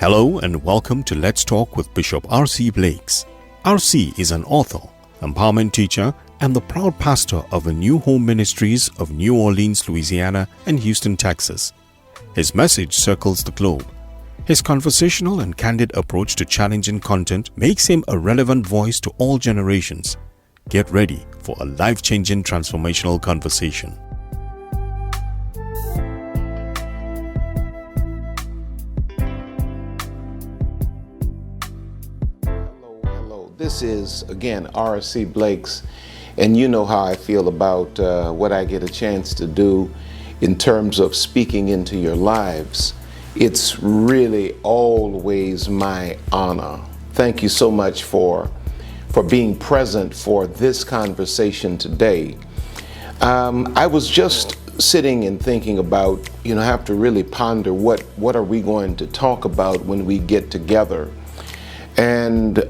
Hello and welcome to Let's Talk with Bishop R.C. Blakes. R.C. is an author, empowerment teacher, and the proud pastor of the New Home Ministries of New Orleans, Louisiana and Houston, Texas. His message circles the globe. His conversational and candid approach to challenging content makes him a relevant voice to all generations. Get ready for a life-changing transformational conversation. This is, again, R.C. Blakes, and you know how I feel about what I get a chance to do in terms of speaking into your lives. It's really always my honor. Thank you so much for being present for this conversation today. I was just sitting and thinking about, have to really ponder what are we going to talk about when we get together. And,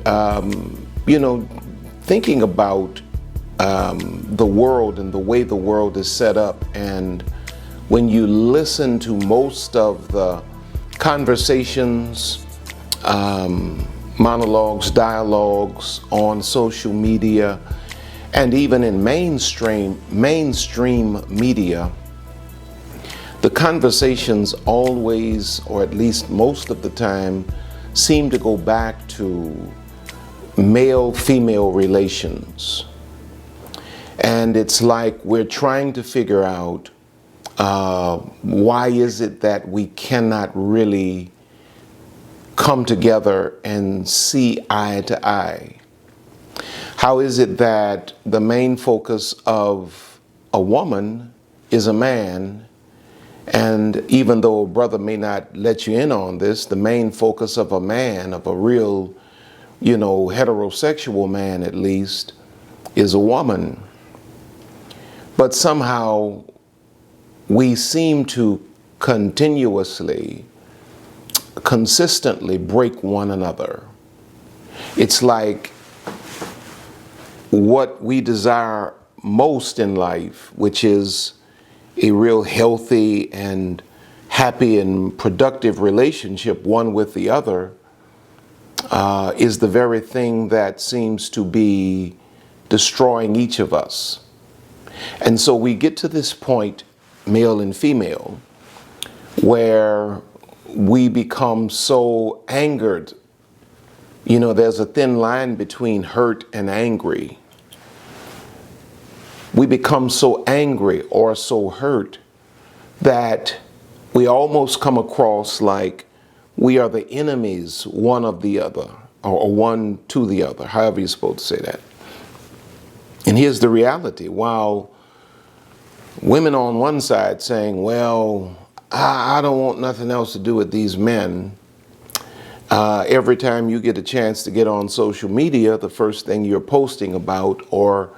thinking about the world and the way the world is set up, and when you listen to most of the conversations, monologues, dialogues on social media, and even in mainstream media, the conversations always, or at least most of the time, seem to go back to male-female relations. And it's like we're trying to figure out why is it that we cannot really come together and see eye to eye? How is it that the main focus of a woman is a man, and even though a brother may not let you in on this, the main focus of a man, of a real, heterosexual man at least, is a woman? But somehow we seem to consistently break one another. It's like what we desire most in life, which is a real healthy and happy and productive relationship, one with the other, is the very thing that seems to be destroying each of us. And so we get to this point, male and female, where we become so angered. There's a thin line between hurt and angry. We become so angry or so hurt that we almost come across like we are the enemies one of the other, or one to the other, however you're supposed to say that. And here's the reality. While women on one side saying, well, I don't want nothing else to do with these men, every time you get a chance to get on social media, the first thing you're posting about, or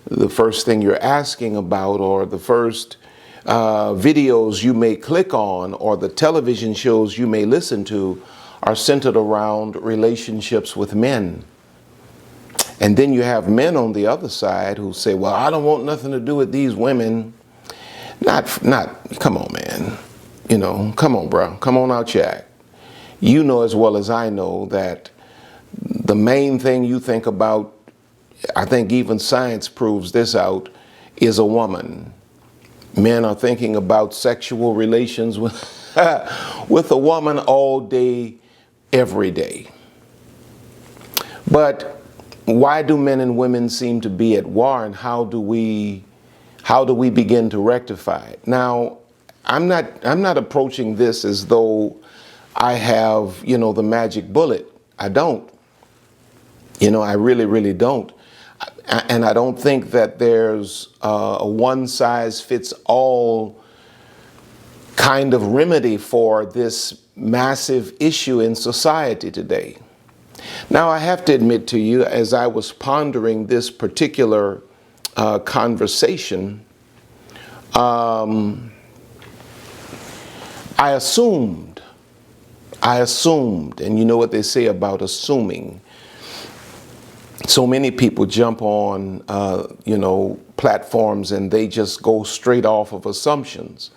the first thing you're asking about, or the first videos you may click on, or the television shows you may listen to, are centered around relationships with men. And then you have men on the other side who say, well, I don't want nothing to do with these women. Come on, man. Come on, bro. Come on out your act. You know as well as I know that the main thing you think about, I think even science proves this out, is a woman. Men are thinking about sexual relations with a woman all day, every day. But why do men and women seem to be at war, and how do we begin to rectify it? Now, I'm not approaching this as though I have, the magic bullet. I don't. I really, really don't. And I don't think that there's a one-size-fits-all kind of remedy for this massive issue in society today. Now, I have to admit to you, as I was pondering this particular conversation, I assumed, and you know what they say about assuming. So many people jump on, platforms, and they just go straight off of assumptions.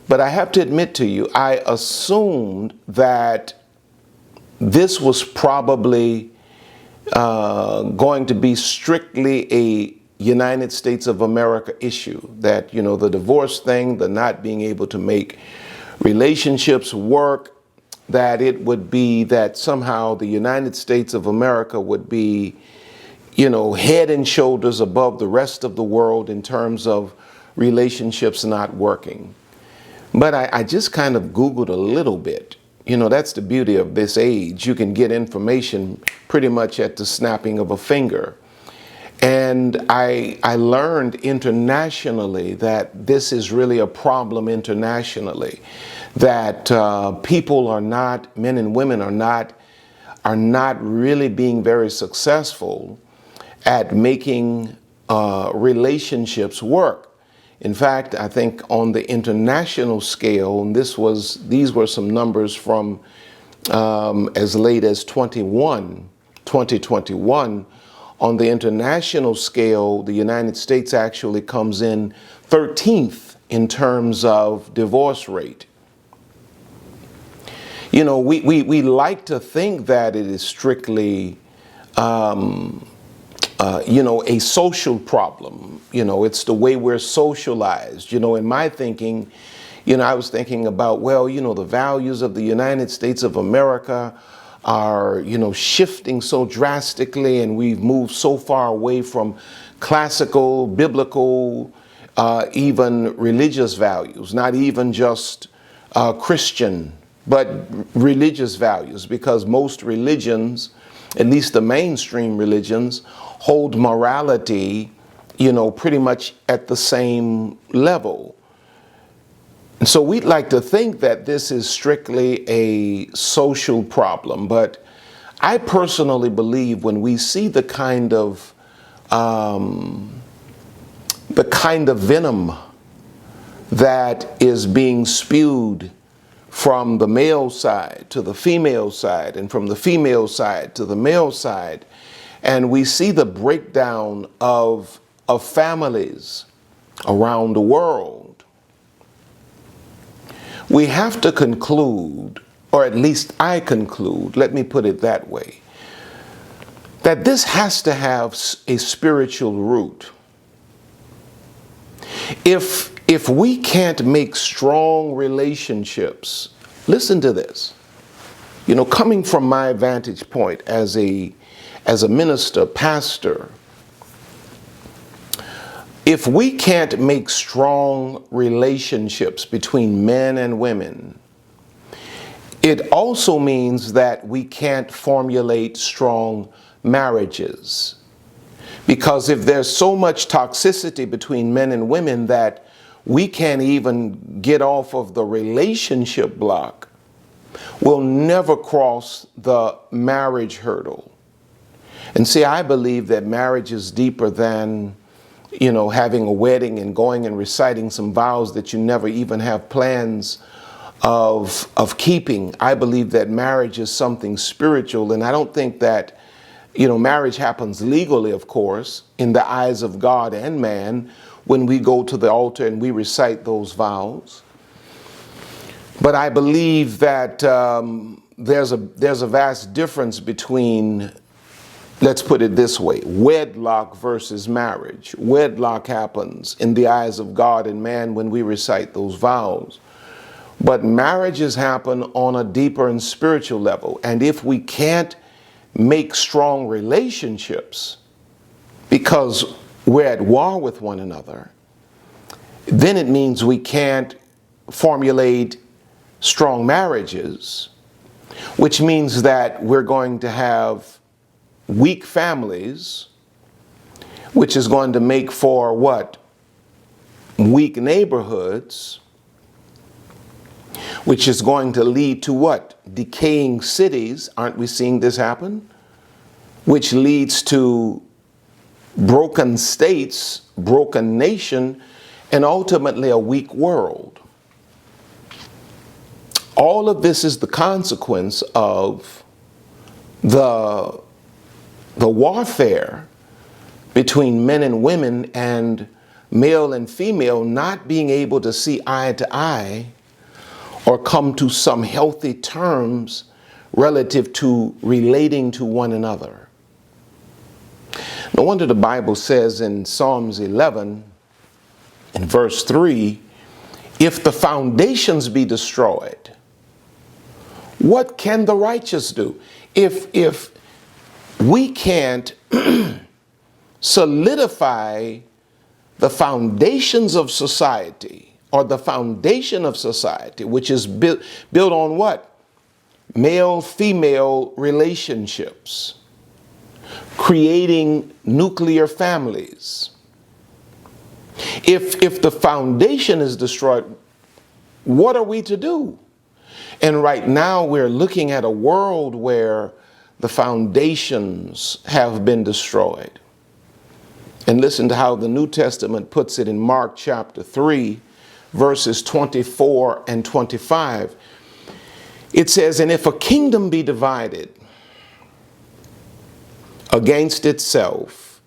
But I have to admit to you, I assumed that this was probably going to be strictly a United States of America issue, that, you know, the divorce thing, the not being able to make relationships work, that it would be that somehow the United States of America would be, you know, head and shoulders above the rest of the world in terms of relationships not working. But I just kind of Googled a little bit. You know, that's the beauty of this age. You can get information pretty much at the snapping of a finger. And I learned internationally that this is really a problem internationally, that people are not, men and women are not really being very successful at making relationships work. In fact, I think on the international scale, and these were some numbers from as late as 2021, on the international scale, the United States actually comes in 13th in terms of divorce rate. You know, we like to think that it is strictly you know, a social problem. You know, it's the way we're socialized. You know, in my thinking, you know, I was thinking about, well, you know, the values of the United States of America are, you know, shifting so drastically, and we've moved so far away from classical, biblical, even religious values, not even just Christian, but religious values, because most religions, at least the mainstream religions, hold morality, you know, pretty much at the same level. And so we'd like to think that this is strictly a social problem, but I personally believe when we see the kind of venom that is being spewed from the male side to the female side, and from the female side to the male side, and we see the breakdown of families around the world, we have to conclude, or at least I conclude, let me put it that way, that this has to have a spiritual root. If we can't make strong relationships, listen to this, you know, coming from my vantage point as a minister, pastor, if we can't make strong relationships between men and women, it also means that we can't formulate strong marriages. Because if there's so much toxicity between men and women that we can't even get off of the relationship block, we'll never cross the marriage hurdle. And see, I believe that marriage is deeper than, you know, having a wedding and going and reciting some vows that you never even have plans of keeping. I believe that marriage is something spiritual, and I don't think that, you know, marriage happens legally, of course, in the eyes of God and man when we go to the altar and we recite those vows. But I believe that there's a vast difference between, let's put it this way, wedlock versus marriage. Wedlock happens in the eyes of God and man when we recite those vows. But marriages happen on a deeper and spiritual level. And if we can't make strong relationships because we're at war with one another, then it means we can't formulate strong marriages, which means that we're going to have weak families, which is going to make for what? Weak neighborhoods, which is going to lead to what? Decaying cities. Aren't we seeing this happen? Which leads to broken states, broken nation, and ultimately a weak world. All of this is the consequence of the warfare between men and women, and male and female not being able to see eye to eye or come to some healthy terms relative to relating to one another. No wonder the Bible says in Psalms 11, in verse 3, if the foundations be destroyed, what can the righteous do? If we can't solidify the foundations of society, or the foundation of society, which is built on what? Male-female relationships, creating nuclear families. If the foundation is destroyed, what are we to do? And right now we're looking at a world where the foundations have been destroyed. And listen to how the New Testament puts it in Mark chapter 3, verses 24 and 25. It says, and if a kingdom be divided against itself,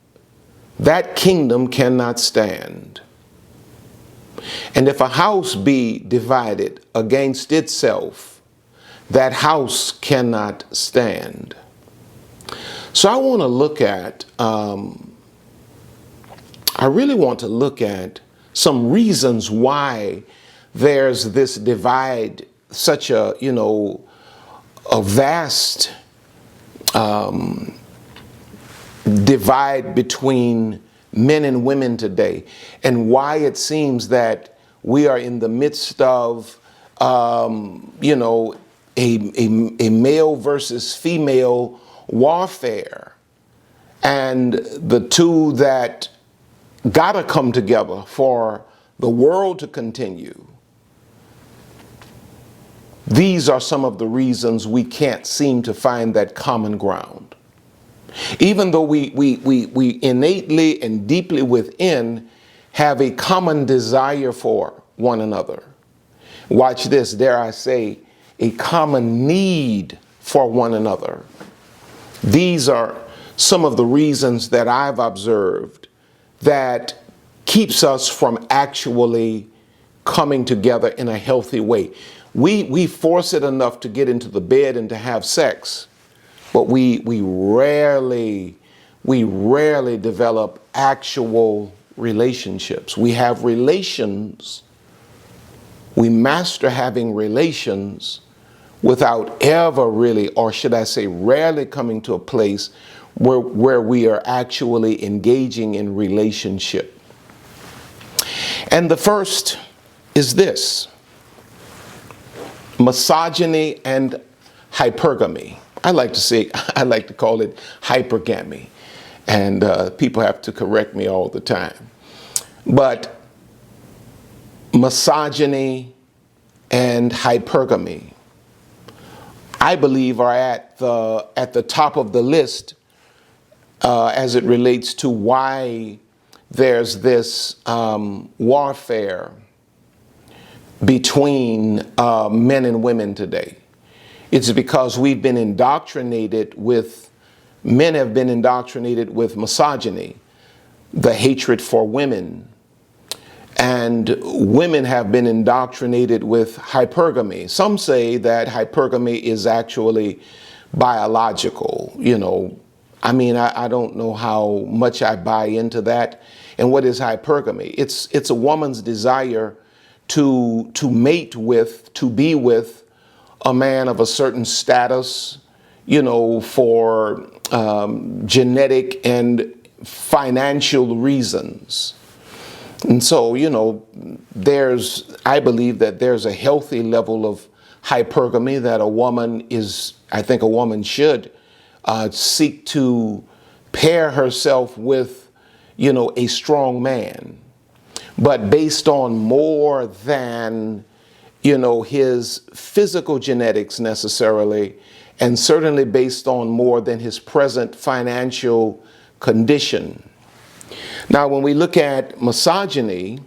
that kingdom cannot stand. And if a house be divided against itself, that house cannot stand. So I want to look at, I really want to look at some reasons why there's this divide, such a, a vast divide between men and women today, and why it seems that we are in the midst of, a male versus female warfare, and the two that gotta come together for the world to continue. These are some of the reasons we can't seem to find that common ground. Even though we innately and deeply within have a common desire for one another. Watch this, dare I say, a common need for one another. These are some of the reasons that I've observed that keeps us from actually coming together in a healthy way. We force it enough to get into the bed and to have sex, but we rarely develop actual relationships. We have relations, we master having relations without ever really, or should I say rarely, coming to a place where we are actually engaging in relationship. And the first is this: misogyny and hypergamy. I like to call it hypergamy, and people have to correct me all the time. But misogyny and hypergamy, I believe, are at the top of the list as it relates to why there's this warfare between men and women today. It's because we've been indoctrinated with, men have been indoctrinated with misogyny, the hatred for women, and women have been indoctrinated with hypergamy. Some say that hypergamy is actually biological, I mean, I don't know how much I buy into that. And what is hypergamy? It's a woman's desire to mate with, to be with a man of a certain status, for genetic and financial reasons. And so, I believe that there's a healthy level of hypergamy that a woman should seek to pair herself with, a strong man, but based on more than, his physical genetics necessarily, and certainly based on more than his present financial condition. Now, when we look at misogyny,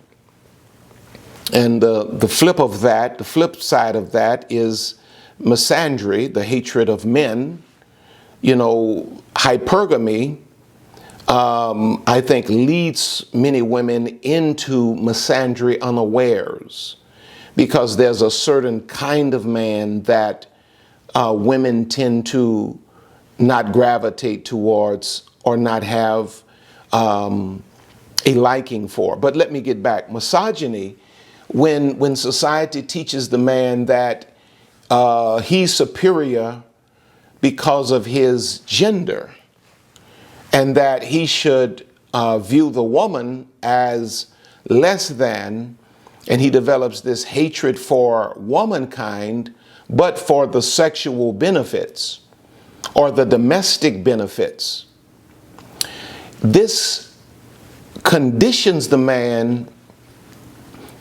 and the flip side of that is misandry, the hatred of men, hypergamy, I think leads many women into misandry unawares, because there's a certain kind of man that women tend to not gravitate towards or not have a liking for. But let me get back. Misogyny, when society teaches the man that he's superior because of his gender, and that he should view the woman as less than, and he develops this hatred for womankind, but for the sexual benefits or the domestic benefits. This conditions the man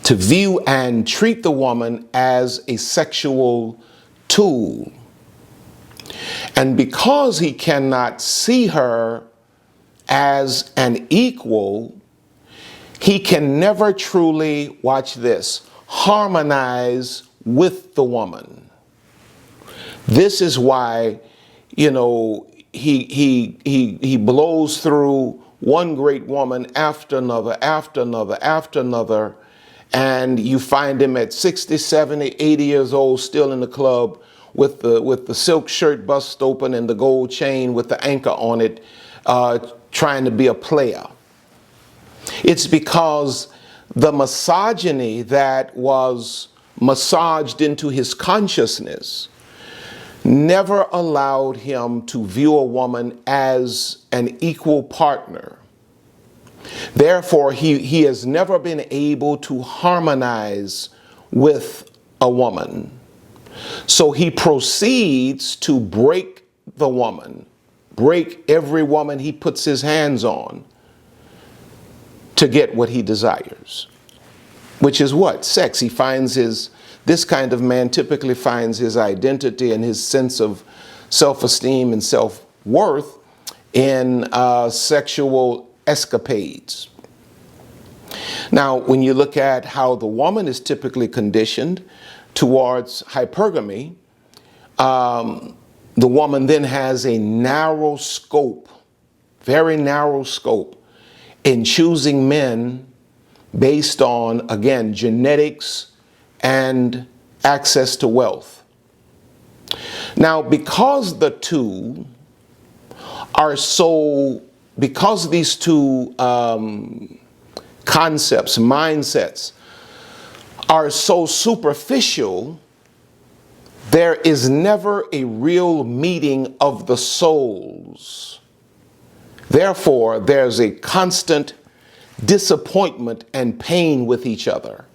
to view and treat the woman as a sexual tool. And because he cannot see her as an equal, he can never truly, watch this, harmonize with the woman. This is why, you know, he blows through one great woman after another, after another, after another, and you find him at 60, 70, 80 years old, still in the club with the silk shirt bust open and the gold chain with the anchor on it, trying to be a player. It's because the misogyny that was massaged into his consciousness never allowed him to view a woman as an equal partner. Therefore, he has never been able to harmonize with a woman. So he proceeds to break the woman, break every woman he puts his hands on to get what he desires, which is what? Sex. He finds this kind of man typically finds his identity and his sense of self-esteem and self-worth in sexual escapades. Now, when you look at how the woman is typically conditioned towards hypergamy, the woman then has a narrow scope, very narrow scope, in choosing men based on, again, genetics and access to wealth. Now, because the two are so, because these two concepts, mindsets, are so superficial, there is never a real meeting of the souls. Therefore, there's a constant disappointment and pain with each other.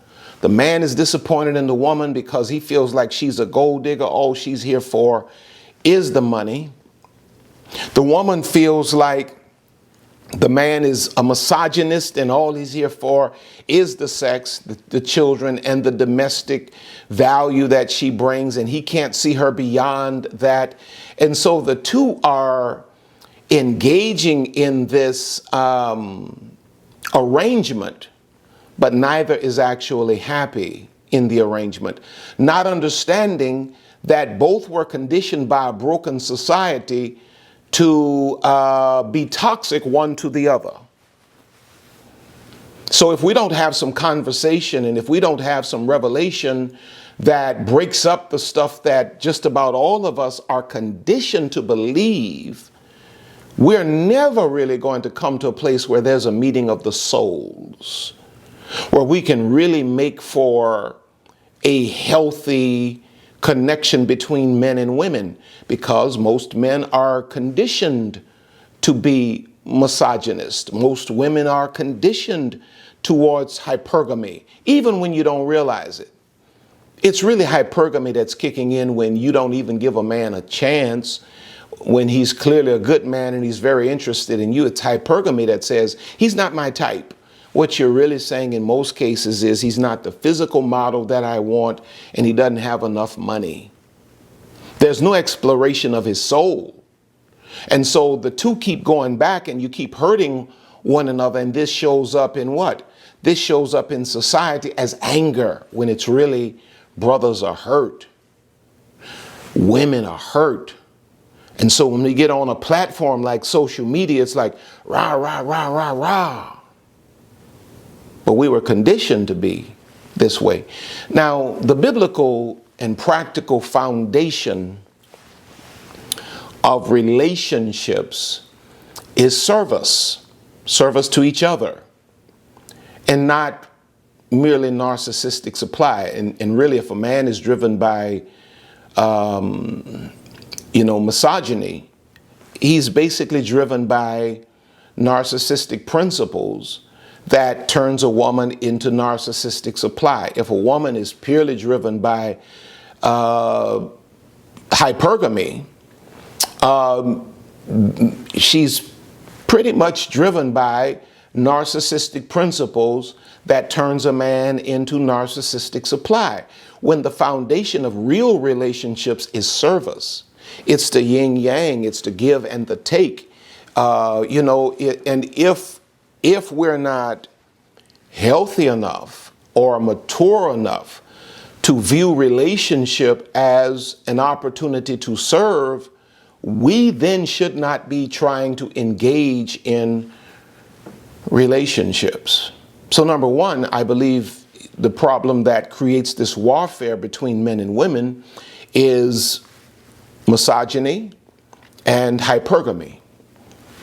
The man is disappointed in the woman because he feels like she's a gold digger. All she's here for is the money. The woman feels like the man is a misogynist and all he's here for is the sex, the children, and the domestic value that she brings, and he can't see her beyond that. And so the two are engaging in this arrangement, but neither is actually happy in the arrangement, not understanding that both were conditioned by a broken society to be toxic one to the other. So if we don't have some conversation and if we don't have some revelation that breaks up the stuff that just about all of us are conditioned to believe, we're never really going to come to a place where there's a meeting of the souls, where we can really make for a healthy connection between men and women, because most men are conditioned to be misogynist. Most women are conditioned towards hypergamy, even when you don't realize it. It's really hypergamy that's kicking in when you don't even give a man a chance, when he's clearly a good man and he's very interested in you. It's hypergamy that says, he's not my type. What you're really saying in most cases is he's not the physical model that I want, and he doesn't have enough money. There's no exploration of his soul. And so the two keep going back and you keep hurting one another, and this shows up in what? This shows up in society as anger, when it's really brothers are hurt, women are hurt. And so when we get on a platform like social media, it's like rah, rah, rah, rah, rah. But we were conditioned to be this way. Now, the biblical and practical foundation of relationships is service to each other, and not merely narcissistic supply. And really, if a man is driven by, misogyny, he's basically driven by narcissistic principles that turns a woman into narcissistic supply. If a woman is purely driven by hypergamy, she's pretty much driven by narcissistic principles that turns a man into narcissistic supply. When the foundation of real relationships is service, it's the yin yang, it's the give and the take. And if we're not healthy enough or mature enough to view relationship as an opportunity to serve, we then should not be trying to engage in relationships. So number one, I believe the problem that creates this warfare between men and women is misogyny and hypergamy.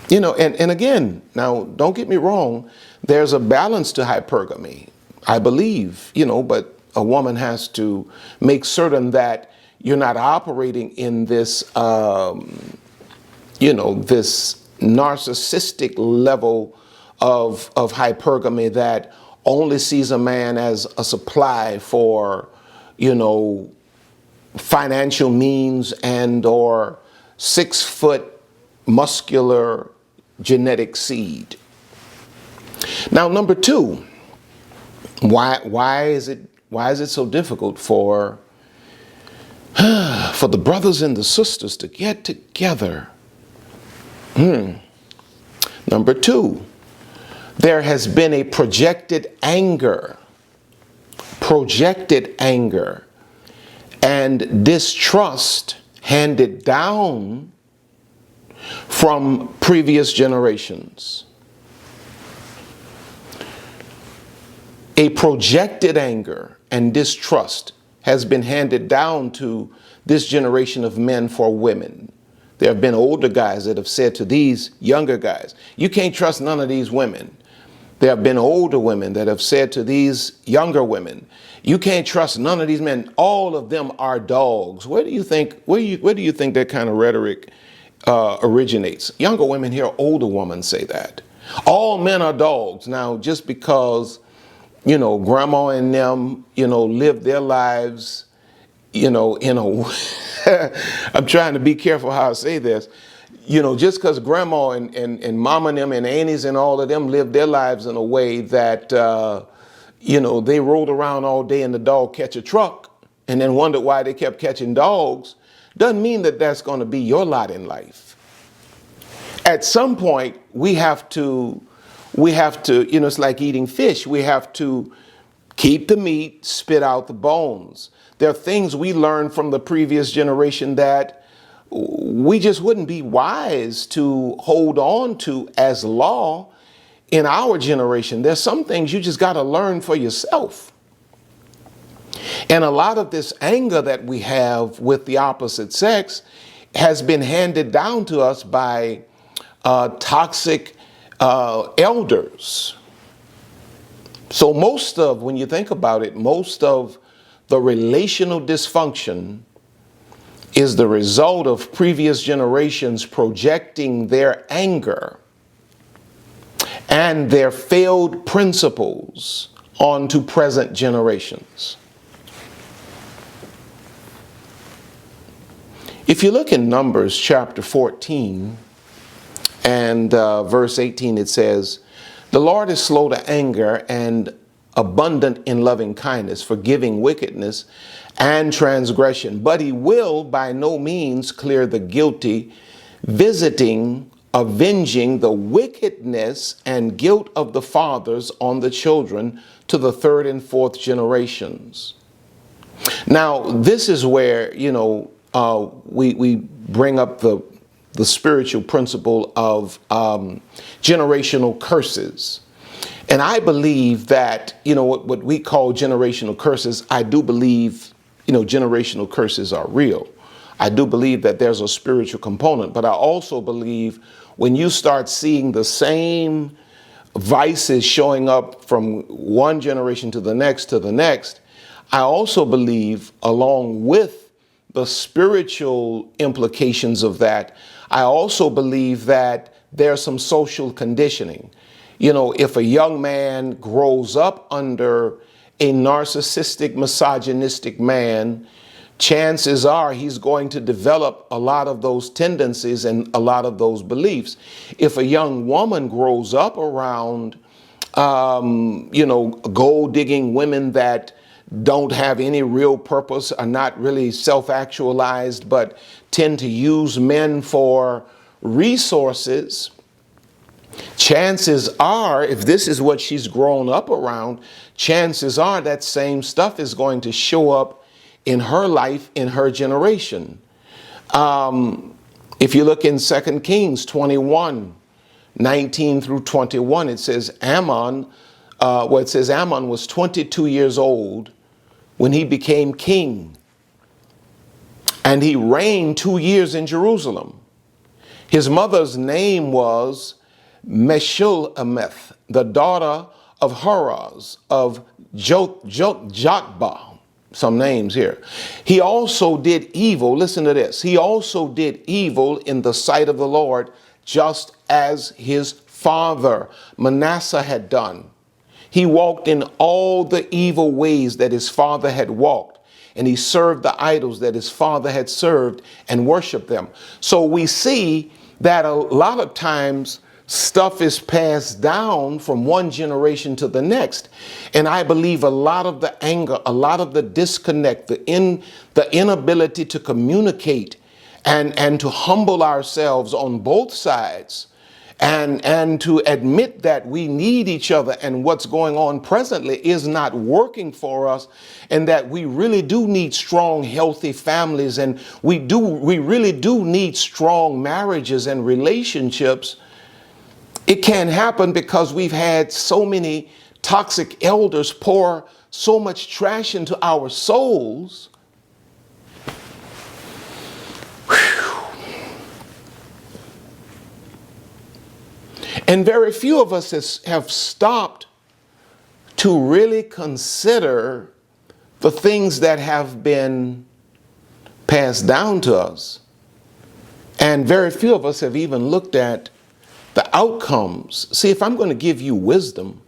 And again, now don't get me wrong, there's a balance to hypergamy, I believe, but a woman has to make certain that you're not operating in this, this narcissistic level of hypergamy that only sees a man as a supply for, financial means and or 6-foot muscular genetic seed. Now, number two, why is it so difficult for the brothers and the sisters to get together? Number two, there has been a projected anger and distrust handed down from previous generations. A projected anger and distrust has been handed down to this generation of men for women. There have been older guys that have said to these younger guys, you can't trust none of these women. There have been older women that have said to these younger women, you can't trust none of these men. All of them are dogs. Where do you think that kind of rhetoric originates? Younger women hear older women say that. All men are dogs. Now, just because, grandma and them, live their lives, in a, I'm trying to be careful how I say this, just because grandma and mama and them and aunties and all of them live their lives in a way that, they rolled around all day and the dog catch a truck and then wondered why they kept catching dogs, doesn't mean that that's going to be your lot in life. At some point, we have to, it's like eating fish. We have to keep the meat, spit out the bones. There are things we learned from the previous generation that we just wouldn't be wise to hold on to as law in our generation. There's some things you just got to learn for yourself. And a lot of this anger that we have with the opposite sex has been handed down to us by toxic elders. So when you think about it, most of the relational dysfunction is the result of previous generations projecting their anger and their failed principles onto present generations. If you look in Numbers chapter 14 and verse 18, it says, "The Lord is slow to anger and abundant in loving kindness, forgiving wickedness and transgression, but he will by no means clear the guilty, avenging the wickedness and guilt of the fathers on the children to the third and fourth generations." Now, this is where, we bring up the spiritual principle of generational curses. And I believe that, what we call generational curses, I do believe, generational curses are real. I do believe that there's a spiritual component, but I also believe when you start seeing the same vices showing up from one generation to the next, I also believe, along with the spiritual implications of that, I also believe that there's some social conditioning. You know, if a young man grows up under a narcissistic, misogynistic man, chances are he's going to develop a lot of those tendencies and a lot of those beliefs. If a young woman grows up around, gold digging women that don't have any real purpose, are not really self-actualized, but tend to use men for resources, chances are, if this is what she's grown up around, chances are that same stuff is going to show up in her life, in her generation. If you look in 2 Kings 21, 19 through 21, it says Ammon was 22 years old when he became king, and he reigned 2 years in Jerusalem. His mother's name was Meshullemeth, the daughter of Horaz of Jotbah. Some names here. He also did evil, listen to this, he also did evil in the sight of the Lord, just as his father Manasseh had done. He walked in all the evil ways that his father had walked, and he served the idols that his father had served and worshiped them. So we see that a lot of times stuff is passed down from one generation to the next. And I believe a lot of the anger, a lot of the disconnect, the inability to communicate and to humble ourselves on both sides and to admit that we need each other and what's going on presently is not working for us, and that we really do need strong, healthy families, and we really do need strong marriages and relationships. It can't happen because we've had so many toxic elders pour so much trash into our souls. And very few of us have stopped to really consider the things that have been passed down to us. And very few of us have even looked at the outcomes. See, if I'm going to give you wisdom,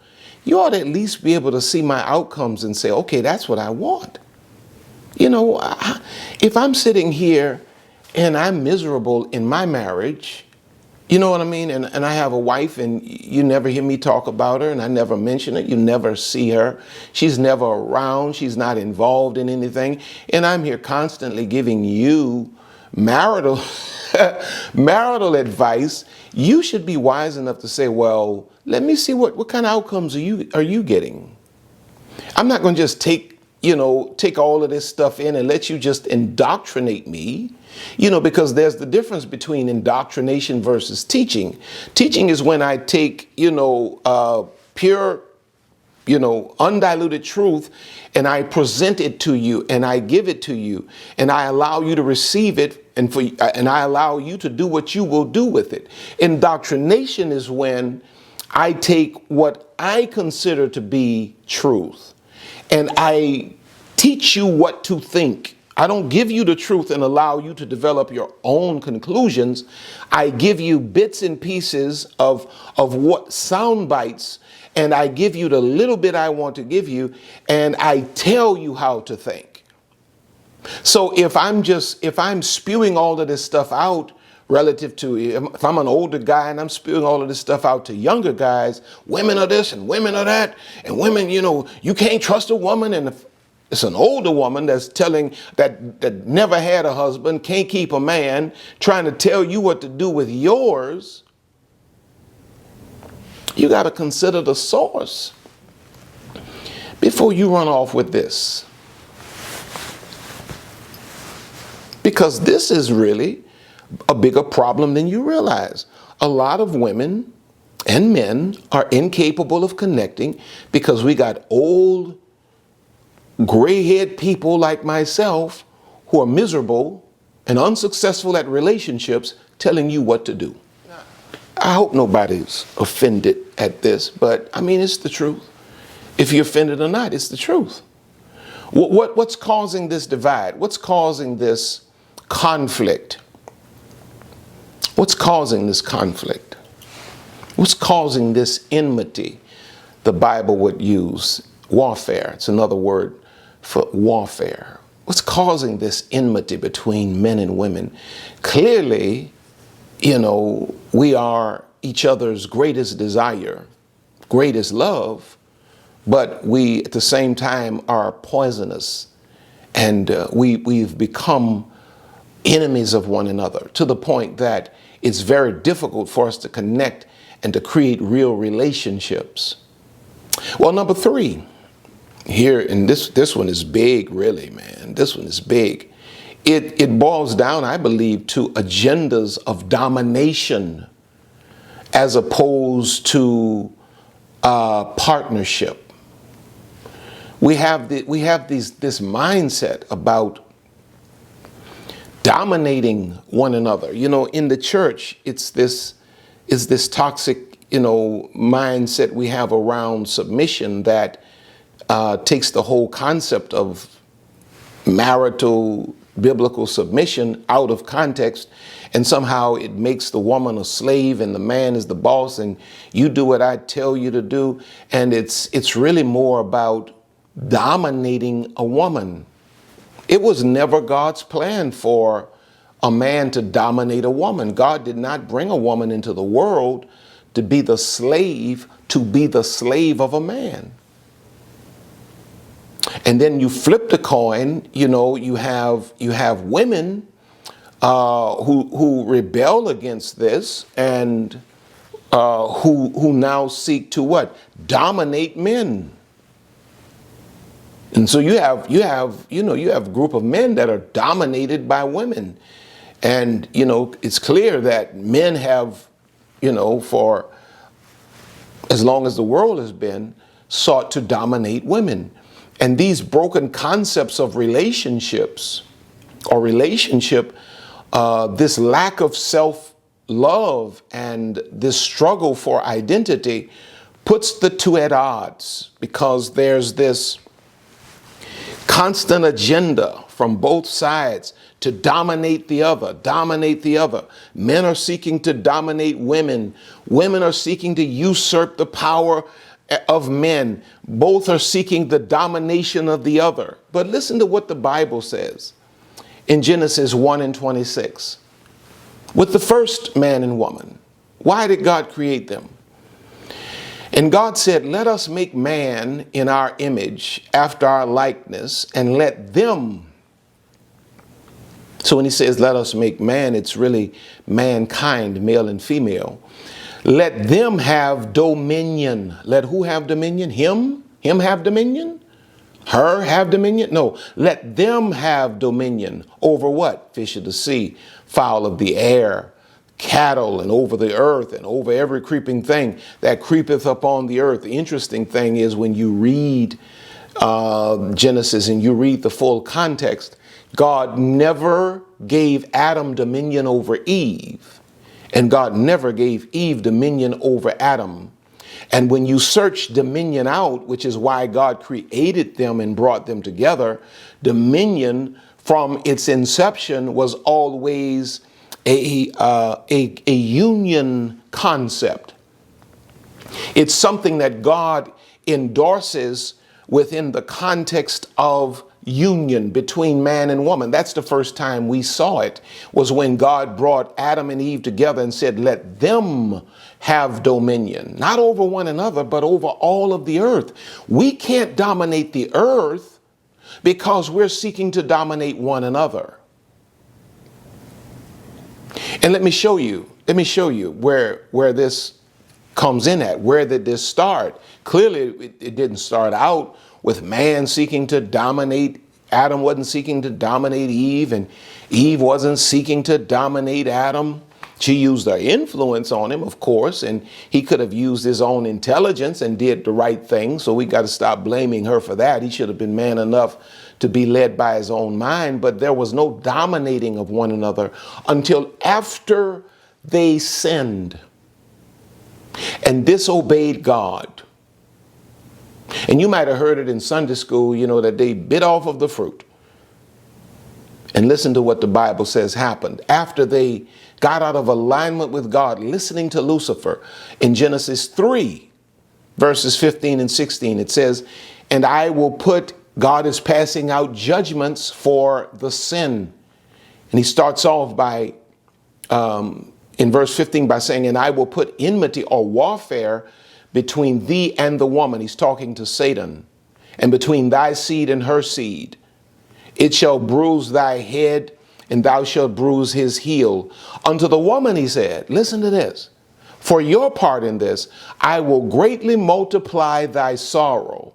you ought to at least be able to see my outcomes and say, okay, that's what I want. You know, if I'm sitting here and I'm miserable in my marriage, you know what I mean? And I have a wife, and you never hear me talk about her, and I never mention it. You never see her. She's never around. She's not involved in anything. And I'm here constantly giving you marital advice. You should be wise enough to say, well, let me see what kind of outcomes are you getting? I'm not going to just take all of this stuff in and let you just indoctrinate me, because there's the difference between indoctrination versus teaching. Teaching is when I take, pure, undiluted truth, and I present it to you, and I give it to you, and I allow you to receive it, and I allow you to do what you will do with it. Indoctrination is when I take what I consider to be truth, and I teach you what to think. I don't give you the truth and allow you to develop your own conclusions. I give you bits and pieces of what sound bites, and I give you the little bit I want to give you, and I tell you how to think. So if I'm spewing all of this stuff out relative to, if I'm an older guy and I'm spewing all of this stuff out to younger guys, women are this and women are that, and women, you can't trust a woman, and if it's an older woman that's telling that never had a husband, can't keep a man, trying to tell you what to do with yours, you got to consider the source before you run off with this. Because this is really a bigger problem than you realize. A lot of women and men are incapable of connecting because we got old, gray-haired people like myself who are miserable and unsuccessful at relationships telling you what to do. I hope nobody's offended at this, but I mean, it's the truth. If you're offended or not, it's the truth. What's causing this divide? What's causing this conflict? What's causing this conflict? What's causing this enmity? The Bible would use warfare. It's another word for warfare. What's causing this enmity between men and women? Clearly, we are each other's greatest desire, greatest love, but we at the same time are poisonous, and we've become enemies of one another to the point that it's very difficult for us to connect and to create real relationships. Well, number 3 here, and this one is big, really, man. This one is big. It boils down, I believe, to agendas of domination as opposed to partnership. We have this mindset about dominating one another. In the church, it's this toxic, mindset we have around submission that takes the whole concept of marital biblical submission out of context, and somehow it makes the woman a slave and the man is the boss and you do what I tell you to do. And it's really more about dominating a woman. It was never God's plan for a man to dominate a woman. God did not bring a woman into the world to be the slave of a man. And then you flip the coin, you have women who rebel against this and who now seek to what? Dominate men. And so you have a group of men that are dominated by women. And, it's clear that men have, for as long as the world has been, sought to dominate women. And these broken concepts of relationships or relationship, this lack of self-love and this struggle for identity puts the two at odds, because there's this constant agenda from both sides to dominate the other, dominate the other. Men are seeking to dominate women. Women are seeking to usurp the power of men. Both are seeking the domination of the other. But listen to what the Bible says in Genesis 1:26. With the first man and woman, why did God create them? And God said, let us make man in our image, after our likeness, and let them. So when he says, let us make man, it's really mankind, male and female. Let them have dominion. Let who have dominion? Him? Him have dominion? Her have dominion? No. Let them have dominion over what? Fish of the sea, fowl of the air, cattle, and over the earth, and over every creeping thing that creepeth upon the earth. The interesting thing is, when you read Genesis and you read the full context, God never gave Adam dominion over Eve. And God never gave Eve dominion over Adam. And when you search dominion out, which is why God created them and brought them together, dominion from its inception was always a union concept. It's something that God endorses within the context of union between man and woman. That's the first time we saw it, was when God brought Adam and Eve together and said, let them have dominion, not over one another, but over all of the earth. We can't dominate the earth because we're seeking to dominate one another. And let me show you where this comes in at. Where did this start? Clearly, it didn't start out with man seeking to dominate. Adam wasn't seeking to dominate Eve, and Eve wasn't seeking to dominate Adam. She used her influence on him, of course, and he could have used his own intelligence and did the right thing. So we got to stop blaming her for that. He should have been man enough to be led by his own mind, but there was no dominating of one another until after they sinned and disobeyed God. And you might have heard it in Sunday school, you know, that they bit off of the fruit. And listen to what the Bible says happened after they got out of alignment with God, listening to Lucifer. In Genesis 3, verses 15 and 16, it says, and I will put, God is passing out judgments for the sin. And he starts off by, in verse 15, by saying, and I will put enmity or warfare between thee and the woman. He's talking to Satan. And between thy seed and her seed. It shall bruise thy head, and thou shalt bruise his heel. Unto the woman, he said, listen to this, for your part in this, I will greatly multiply thy sorrow,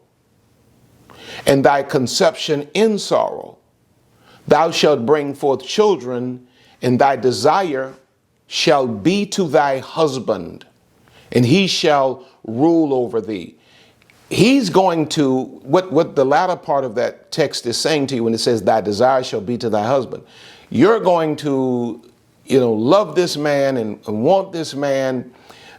and thy conception in sorrow. Thou shalt bring forth children, and thy desire shall be to thy husband, and he shall rule over thee. He's going to, what the latter part of that text is saying to you when it says thy desire shall be to thy husband. You're going to, you know, love this man and want this man,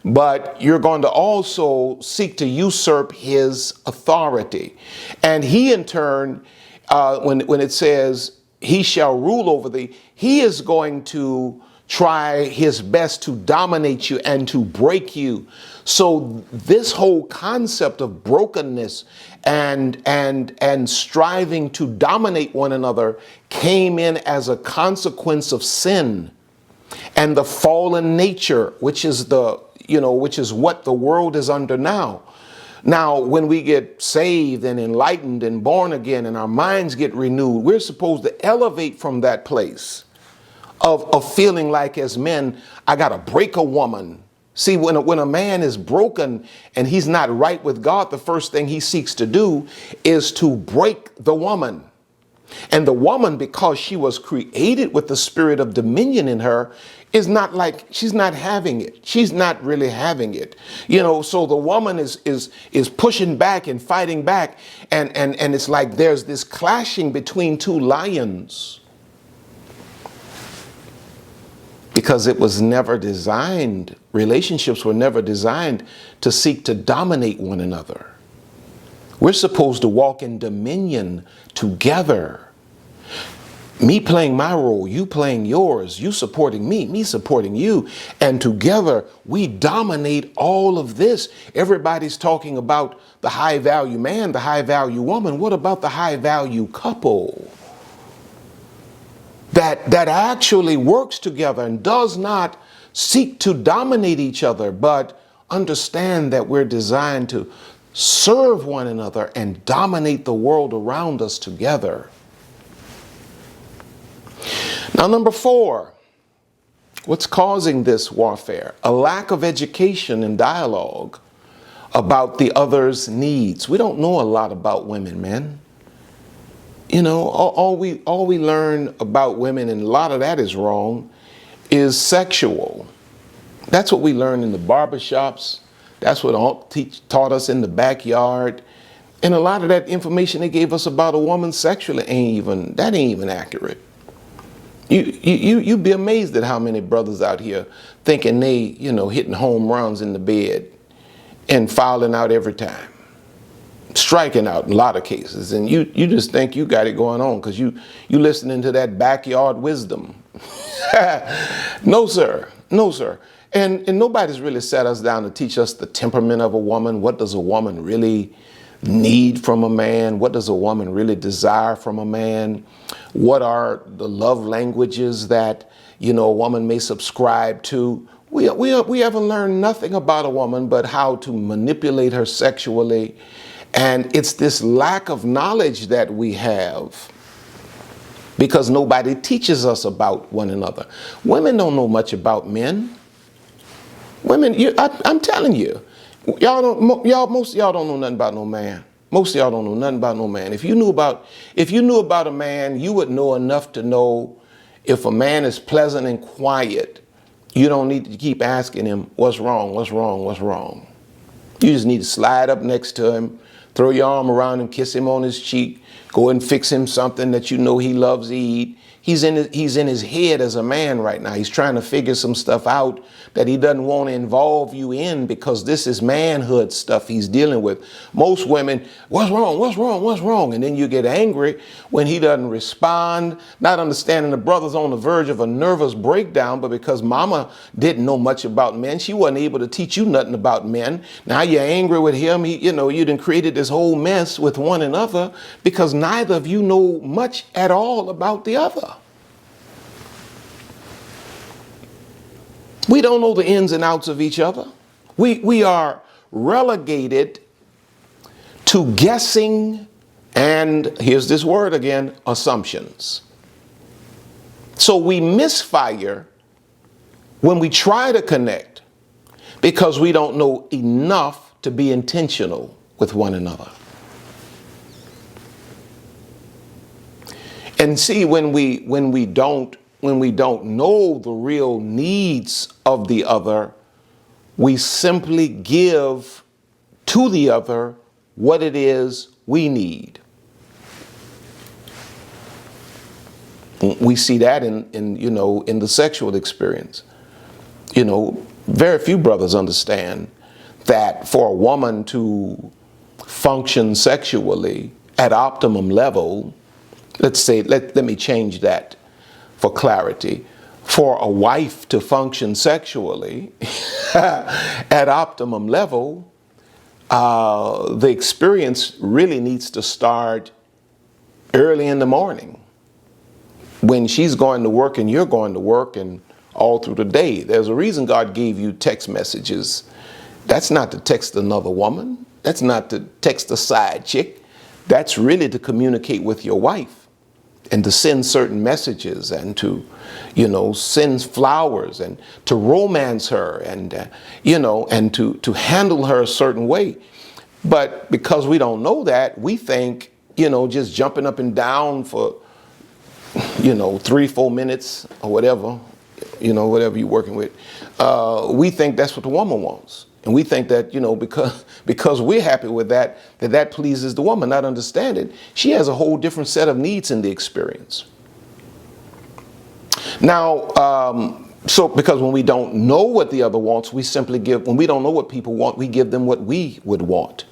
but you're going to also seek to usurp his authority. And he in turn, when it says he shall rule over thee, he is going to try his best to dominate you and to break you. So this whole concept of brokenness and striving to dominate one another came in as a consequence of sin and the fallen nature, which is what the world is under now. Now, when we get saved and enlightened and born again and our minds get renewed, we're supposed to elevate from that place of feeling like as men, I got to break a woman. See, when a man is broken and he's not right with God, the first thing he seeks to do is to break the woman. And the woman, because she was created with the spirit of dominion in her, is not like, she's not having it. She's not really having it. You know, so the woman is pushing back and fighting back. And it's like there's this clashing between two lions. Because it was never designed, relationships were never designed to seek to dominate one another. We're supposed to walk in dominion together. Me playing my role, you playing yours, you supporting me, me supporting you. And together we dominate all of this. Everybody's talking about the high value man, the high value woman. What about the high value couple? That actually works together and does not seek to dominate each other, but understand that we're designed to serve one another and dominate the world around us together. Now, number 4, what's causing this warfare? A lack of education and dialogue about the other's needs. We don't know a lot about women, men. You know, all we learn about women, and a lot of that is wrong, is sexual. That's what we learn in the barbershops. That's what taught us in the backyard. And a lot of that information they gave us about a woman sexually ain't even accurate. You'd be amazed at how many brothers out here thinking they, you know, hitting home runs in the bed and fouling out every time. Striking out in a lot of cases, and you just think you got it going on because you listening to that backyard wisdom. No sir, no sir. And nobody's really sat us down to teach us the temperament of a woman. What does a woman really need from a man? What does a woman really desire from a man? What are the love languages that, you know, a woman may subscribe to? We haven't learned nothing about a woman but how to manipulate her sexually. And it's this lack of knowledge that we have because nobody teaches us about one another. Women don't know much about men. Women, I'm telling you, most of y'all don't know nothing about no man. Most of y'all don't know nothing about no man. If you knew about a man, you would know enough to know if a man is pleasant and quiet, You don't need to keep asking him, what's wrong, what's wrong, what's wrong. You just need to slide up next to him, throw your arm around him, kiss him on his cheek, go and fix him something that you know he loves to eat. He's in his head as a man right now. He's trying to figure some stuff out that he doesn't want to involve you in, because this is manhood stuff he's dealing with. Most women, what's wrong, what's wrong, what's wrong? And then you get angry when he doesn't respond, not understanding the brother's on the verge of a nervous breakdown, but because mama didn't know much about men, she wasn't able to teach you nothing about men. Now you're angry with him. You done created this whole mess with one another because neither of you know much at all about the other. We don't know the ins and outs of each other. We are relegated to guessing, and here's this word again, assumptions. So we misfire when we try to connect because we don't know enough to be intentional with one another. And see, when we don't know the real needs of the other, we simply give to the other what it is we need. We see that in the sexual experience. Very few brothers understand that for a woman to function sexually at optimum level, let's say, let me change that for clarity. For a wife to function sexually at optimum level, the experience really needs to start early in the morning when she's going to work and you're going to work, and all through the day. There's a reason God gave you text messages. That's not to text another woman. That's not to text a side chick. That's really to communicate with your wife and to send certain messages and to, send flowers and to romance her and, and to handle her a certain way. But because we don't know that, we think, just jumping up and down for, 3-4 minutes or whatever, whatever you're working with, we think that's what the woman wants. And we think that, because we're happy with that pleases the woman, not understanding she has a whole different set of needs in the experience. Now, so because when we don't know what the other wants, we simply when we don't know what people want, we give them what we would want.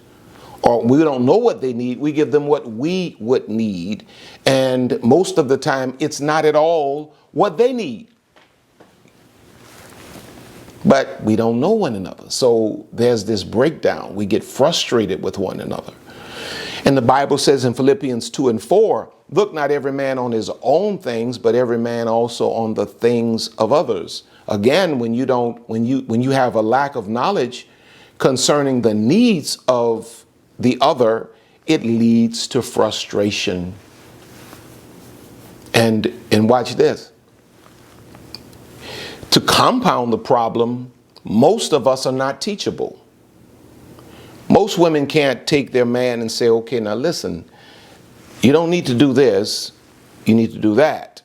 Or we don't know what they need, we give them what we would need. And most of the time, it's not at all what they need. But we don't know one another. So there's this breakdown. We get frustrated with one another. And the Bible says in Philippians 2:4, look not every man on his own things, but every man also on the things of others. Again, when you have a lack of knowledge concerning the needs of the other, it leads to frustration. And watch this. To compound the problem, most of us are not teachable. Most women can't take their man and say, okay, now listen, you don't need to do this, you need to do that.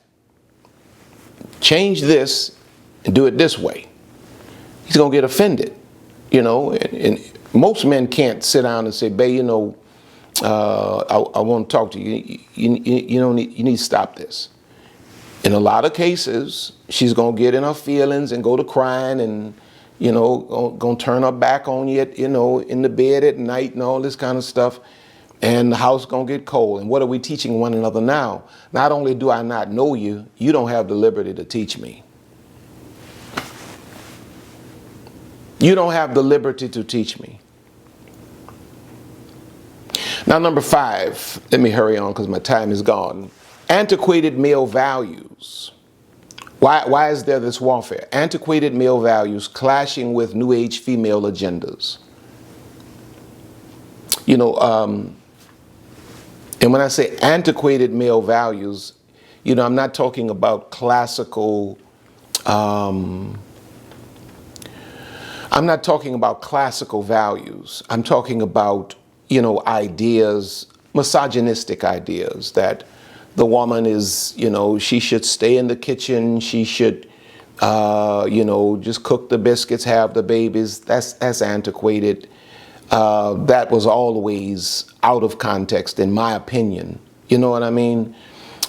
Change this and do it this way. He's going to get offended, and most men can't sit down and say, babe, I want to talk to you. You need to stop this. In a lot of cases, she's going to get in her feelings and go to crying and, going to turn her back on you, in the bed at night and all this kind of stuff. And the house going to get cold. And what are we teaching one another now? Not only do I not know you, you don't have the liberty to teach me. You don't have the liberty to teach me. Now, number 5, let me hurry on because my time is gone. Antiquated male values. Why is there this warfare? Antiquated male values clashing with new age female agendas. And when I say antiquated male values, I'm not talking about classical, I'm not talking about classical values. I'm talking about, ideas, misogynistic ideas that the woman is, she should stay in the kitchen. She should, You know, just cook the biscuits, have the babies. That's antiquated. That was always out of context, in my opinion. You know what I mean?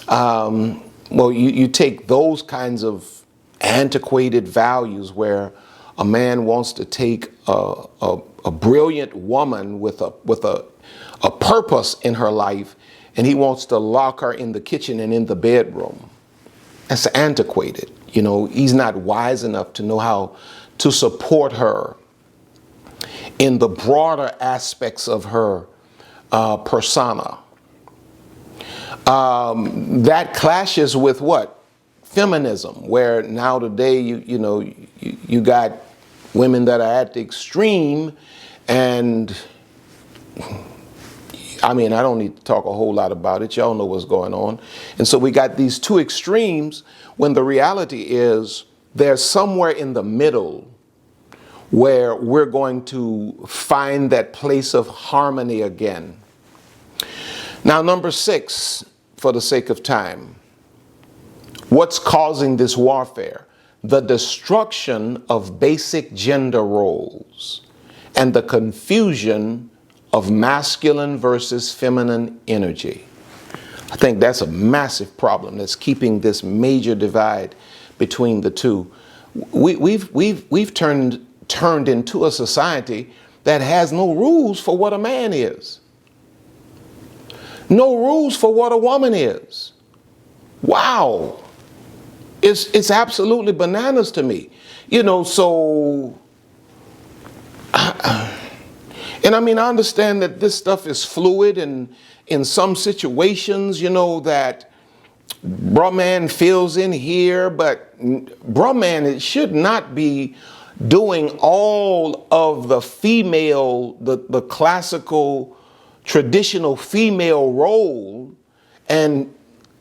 Well, you take those kinds of antiquated values where a man wants to take a brilliant woman with a purpose in her life, and he wants to lock her in the kitchen and in the bedroom. That's antiquated. You know, he's not wise enough to know how to support her in the broader aspects of her persona. That clashes with what? Feminism, where now today you got women that are at the extreme, and I mean, I don't need to talk a whole lot about it. Y'all know what's going on. And so we got these two extremes, when the reality is there's somewhere in the middle where we're going to find that place of harmony again. Now, number 6, for the sake of time, what's causing this warfare? The destruction of basic gender roles and the confusion of masculine versus feminine energy. I think that's a massive problem that's keeping this major divide between the two. We've turned into a society that has no rules for what a man is. No rules for what a woman is. Wow. It's absolutely bananas to me. You know, so and I mean, I understand that this stuff is fluid, and in some situations, you know, that bruh man fills in here, but bruh man, it should not be doing all of the female, the classical, traditional female role, and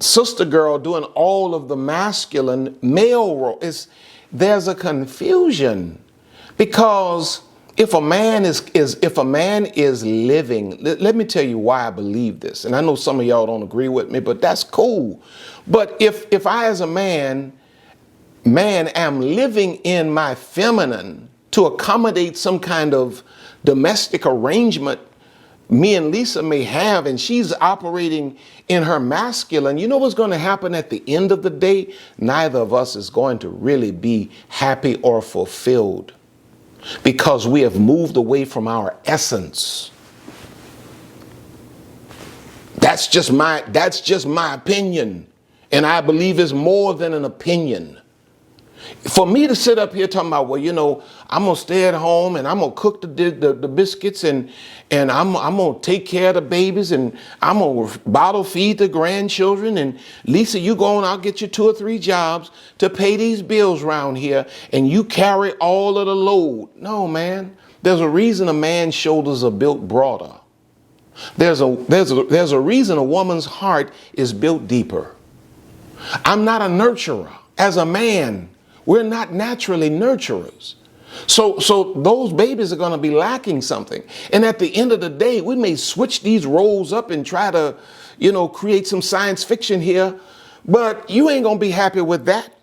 sister girl doing all of the masculine male role. There's a confusion, because if a man is living, let me tell you why I believe this. And I know some of y'all don't agree with me, but that's cool. But if I as a man am living in my feminine to accommodate some kind of domestic arrangement me and Lisa may have, and she's operating in her masculine, you know what's going to happen at the end of the day? Neither of us is going to really be happy or fulfilled, because we have moved away from our essence. That's just my opinion, and I believe it's more than an opinion. For me to sit up here talking about, well, you know, I'm gonna stay at home and I'm gonna cook the biscuits and I'm gonna take care of the babies and I'm gonna bottle feed the grandchildren, and Lisa, you go on, I'll get you 2 or 3 jobs to pay these bills around here, and you carry all of the load. No, man. There's a reason a man's shoulders are built broader. There's a reason a woman's heart is built deeper. I'm not a nurturer. As a man, we're not naturally nurturers. So those babies are going to be lacking something. And at the end of the day, we may switch these roles up and try to, you know, create some science fiction here, but you ain't going to be happy with that.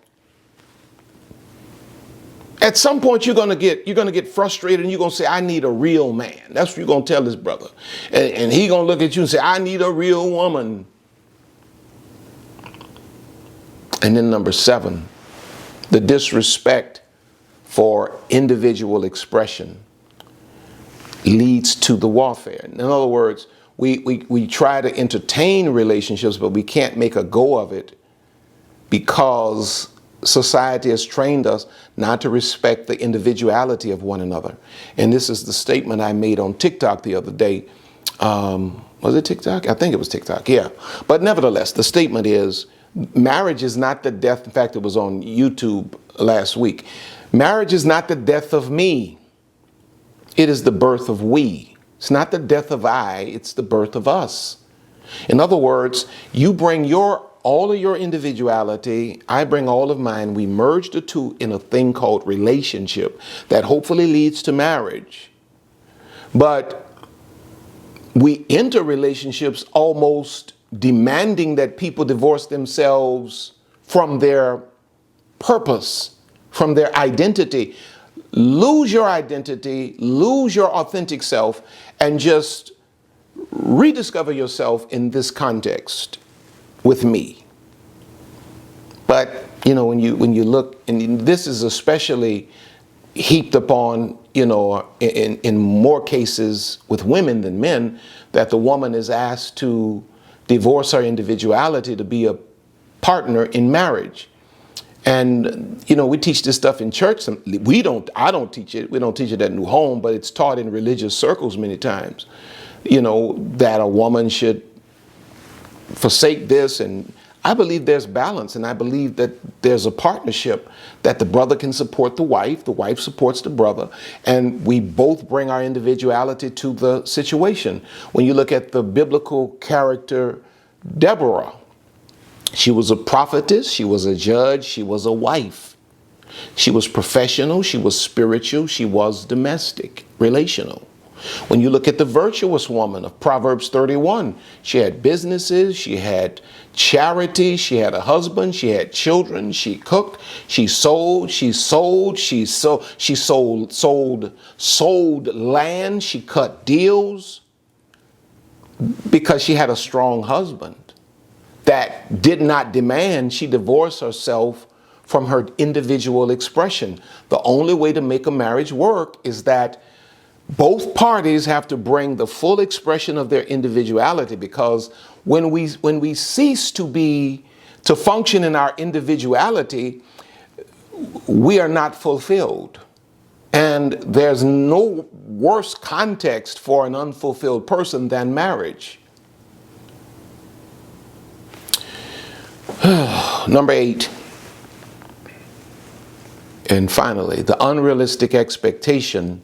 At some point, you're going to get frustrated, and you're going to say, I need a real man. That's what you're going to tell this brother. And he going to look at you and say, I need a real woman. And then number 7, the disrespect for individual expression leads to the warfare. In other words, we try to entertain relationships, but we can't make a go of it because society has trained us not to respect the individuality of one another. And this is the statement I made on TikTok the other day. Was it TikTok? I think it was TikTok, yeah. But nevertheless, the statement is, marriage is not the death. In fact, it was on YouTube last week. Marriage is not the death of me. It is the birth of we. It's not the death of I, it's the birth of us. In other words, you bring all of your individuality, I bring all of mine. We merge the two in a thing called relationship that hopefully leads to marriage. But we enter relationships almost demanding that people divorce themselves from their purpose from their identity. Lose your identity, lose your authentic self, and just rediscover yourself in this context with me. But you know, when you look, and this is especially heaped upon, you know, in more cases with women than men, that the woman is asked to divorce her individuality to be a partner in marriage. And you know, we teach this stuff in church. I don't teach it. We don't teach it at New Home, but it's taught in religious circles many times. You know, that a woman should forsake this, and I believe there's balance, and I believe that there's a partnership, that the brother can support the wife supports the brother, and we both bring our individuality to the situation. When you look at the biblical character Deborah, she was a prophetess, she was a judge, she was a wife. She was professional, she was spiritual, she was domestic, relational. When you look at the virtuous woman of Proverbs 31, she had businesses, she had charity, she had a husband, she had children, she cooked, she sold land, she cut deals, because she had a strong husband that did not demand. She divorced herself from her individual expression. The only way to make a marriage work is that both parties have to bring the full expression of their individuality, because when we cease to function in our individuality, we are not fulfilled. And there's no worse context for an unfulfilled person than marriage. Number 8. And finally, the unrealistic expectation.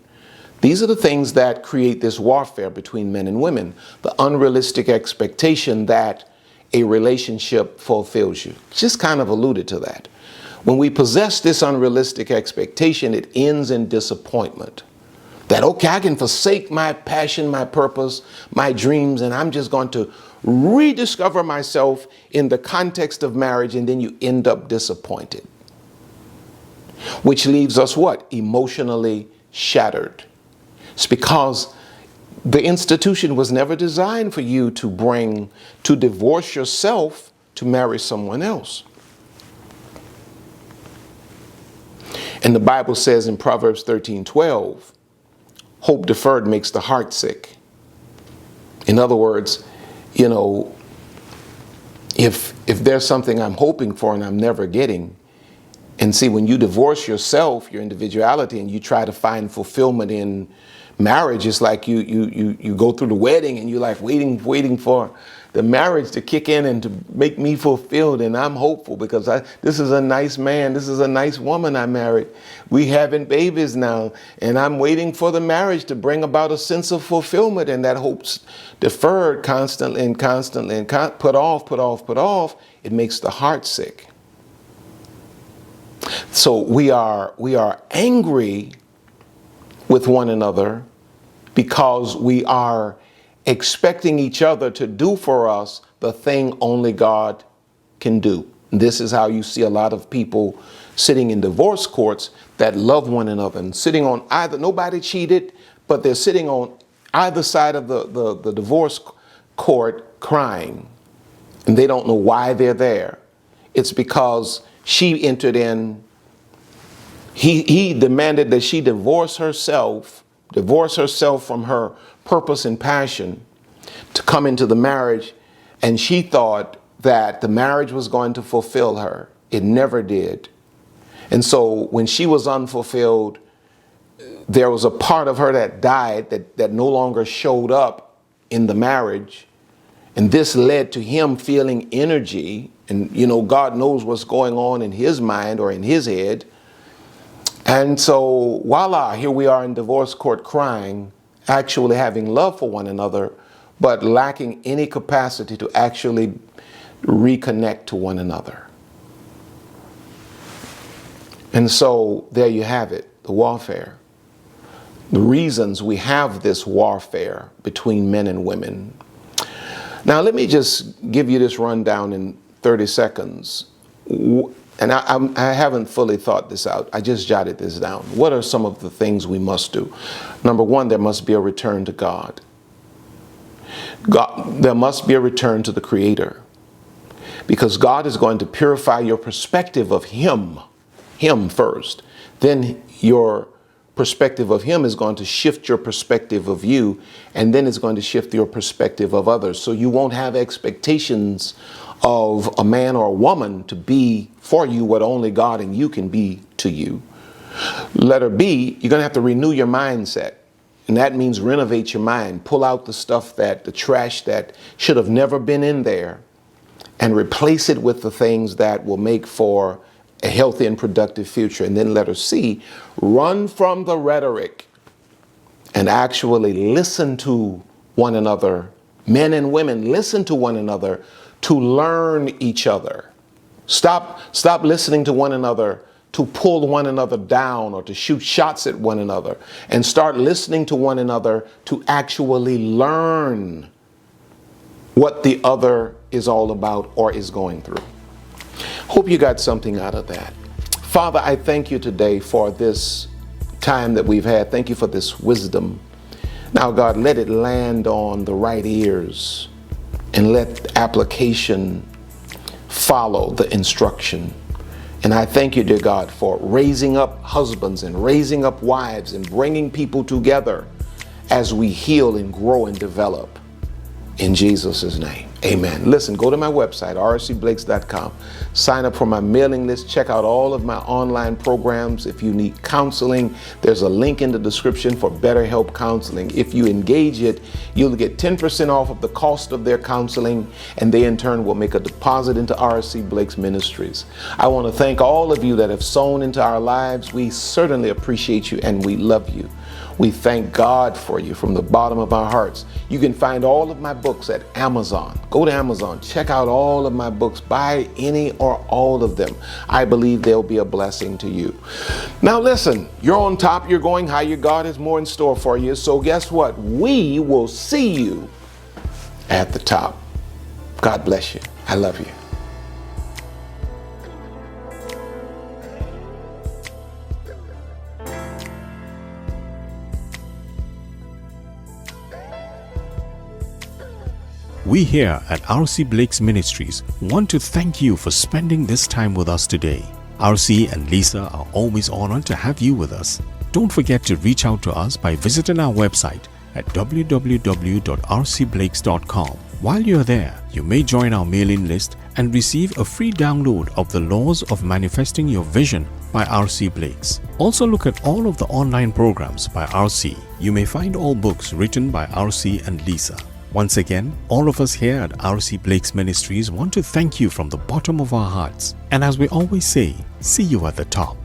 These are the things that create this warfare between men and women. The unrealistic expectation that a relationship fulfills you. Just kind of alluded to that. When we possess this unrealistic expectation, it ends in disappointment. That, okay, I can forsake my passion, my purpose, my dreams, and I'm just going to rediscover myself in the context of marriage, and then you end up disappointed. Which leaves us what? Emotionally shattered. It's because the institution was never designed for you to divorce yourself to marry someone else. And the Bible says in Proverbs 13:12, hope deferred makes the heart sick. In other words, you know, if there's something I'm hoping for and I'm never getting, and see, when you divorce yourself, your individuality, and you try to find fulfillment in marriage, it's like you go through the wedding and you're like waiting for the marriage to kick in and to make me fulfilled, and I'm hopeful because this is a nice man, this is a nice woman I married. We having babies now, and I'm waiting for the marriage to bring about a sense of fulfillment, and that hope's deferred constantly and put off. It makes the heart sick. So we are angry with one another because we are expecting each other to do for us the thing only God can do. This is how you see a lot of people sitting in divorce courts that love one another and sitting on either, nobody cheated, but they're sitting on either side of the divorce court crying, and they don't know why they're there. It's because she entered in, he demanded that she divorce herself from her purpose and passion to come into the marriage, and she thought that the marriage was going to fulfill her. It never did. And so when she was unfulfilled, there was a part of her that died, that no longer showed up in the marriage. And this led to him feeling energy, and you know, God knows what's going on in his mind or in his head. And so voila, here we are in divorce court crying, actually having love for one another, but lacking any capacity to actually reconnect to one another. And so there you have it, the warfare. The reasons we have this warfare between men and women. Now let me just give you this rundown in 30 seconds. and I haven't fully thought this out. I just jotted this down. What are some of the things we must do? Number one, there must be a return to God. There must be a return to the Creator, because God is going to purify your perspective of Him first. Then your perspective of Him is going to shift your perspective of you, and then it's going to shift your perspective of others. So you won't have expectations of a man or a woman to be for you what only God and you can be to you. Letter B, you're going to have to renew your mindset. And that means renovate your mind. Pull out the stuff the trash that should have never been in there, and replace it with the things that will make for a healthy and productive future. And then letter C, run from the rhetoric and actually listen to one another. Men and women, listen to one another to learn each other. Stop listening to one another to pull one another down or to shoot shots at one another, and start listening to one another to actually learn what the other is all about or is going through. Hope you got something out of that. Father, I thank you today for this time that we've had. Thank you for this wisdom. Now, God, let it land on the right ears, and let application follow the instruction. And I thank you, dear God, for raising up husbands and raising up wives and bringing people together as we heal and grow and develop. In Jesus' name, amen. Listen, go to my website, rcblakes.com. Sign up for my mailing list. Check out all of my online programs. If you need counseling, there's a link in the description for BetterHelp Counseling. If you engage it, you'll get 10% off of the cost of their counseling, and they in turn will make a deposit into RC Blakes Ministries. I want to thank all of you that have sown into our lives. We certainly appreciate you, and we love you. We thank God for you from the bottom of our hearts. You can find all of my books at Amazon. Go to Amazon, check out all of my books, buy any or all of them. I believe they'll be a blessing to you. Now listen, you're on top, you're going higher. God has more in store for you. So guess what? We will see you at the top. God bless you. I love you. We here at RC Blakes Ministries want to thank you for spending this time with us today. RC and Lisa are always honored to have you with us. Don't forget to reach out to us by visiting our website at www.rcblakes.com. While you're there, you may join our mailing list and receive a free download of The Laws of Manifesting Your Vision by RC Blakes. Also look at all of the online programs by RC. You may find all books written by RC and Lisa. Once again, all of us here at RC Blakes Ministries want to thank you from the bottom of our hearts. And as we always say, see you at the top.